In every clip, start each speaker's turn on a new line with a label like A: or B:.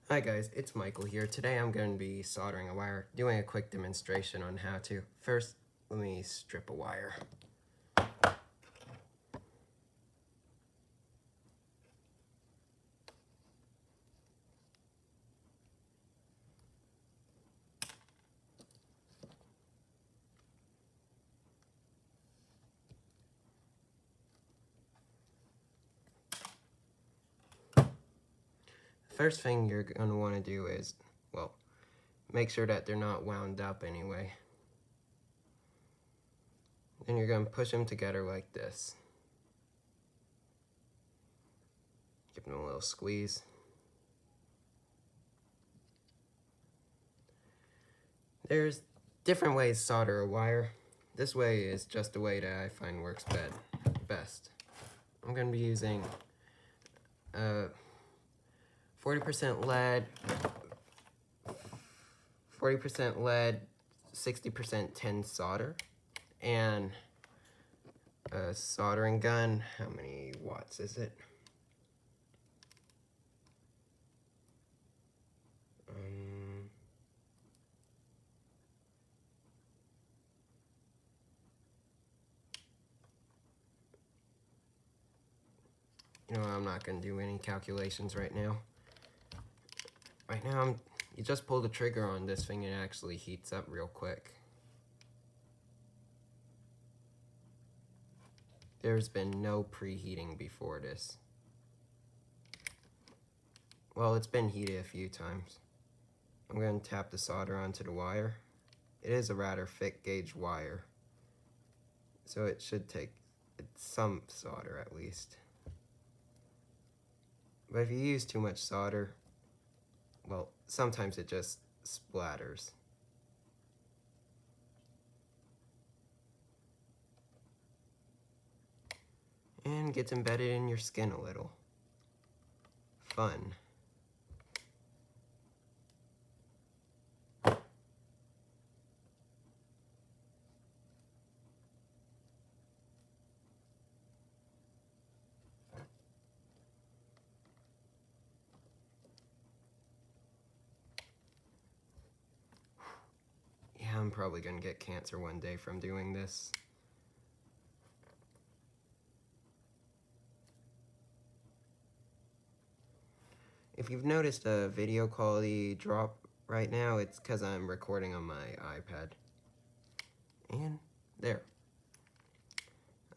A: Hi guys, it's Michael here. Today I'm going to be soldering a wire, doing a quick demonstration on how to. First, let me strip a wire. First thing you're going to want to do is, well, make sure that they're not wound up anyway. Then you're going to push them together like this. Give them a little squeeze. There's different ways to solder a wire. This way is just the way that I find works best. I'm going to be using 40% lead, 60% tin solder, and a soldering gun. How many watts is it? You know, I'm not going to do any calculations right now. You just pull the trigger on this thing and it actually heats up real quick. There's been no preheating before this. Well, it's been heated a few times. I'm going to tap the solder onto the wire. It is a rather thick gauge wire, so it should take some solder at least. But if you use too much solder, well, sometimes it just splatters. And gets embedded in your skin a little. Fun. Yeah, I'm probably gonna get cancer one day from doing this. If you've noticed a video quality drop right now, it's because I'm recording on my iPad. And there.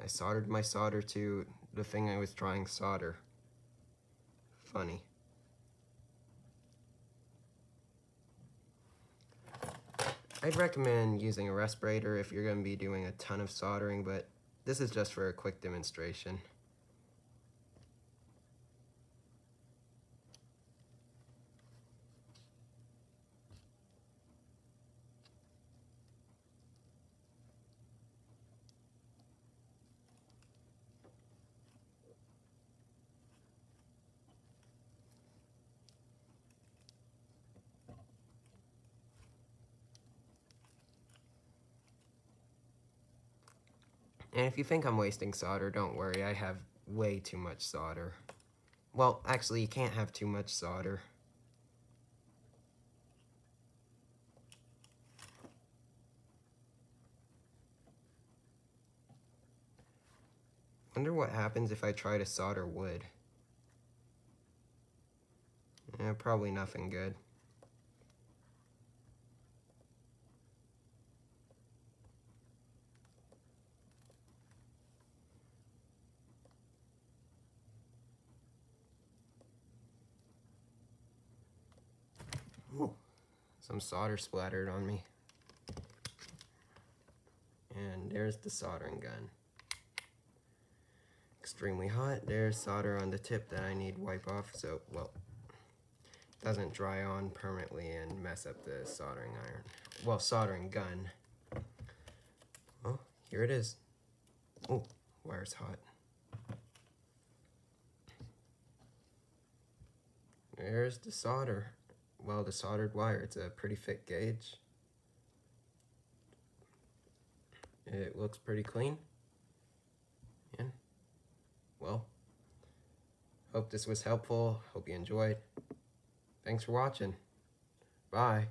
A: I soldered my solder to the thing I was trying to solder. Funny. I'd recommend using a respirator if you're going to be doing a ton of soldering, but this is just for a quick demonstration. And if you think I'm wasting solder, don't worry, I have way too much solder. Well, actually, you can't have too much solder. Wonder what happens if I try to solder wood. Probably nothing good. Ooh, some solder splattered on me. And there's the soldering gun. Extremely hot. There's solder on the tip that I need wipe off, so, well, it doesn't dry on permanently and mess up the soldering iron. Well, soldering gun. Oh, here it is. Oh, wire's hot. There's the solder. Well, the soldered wire. It's a pretty thick gauge. It looks pretty clean. And, well, hope this was helpful. Hope you enjoyed. Thanks for watching. Bye.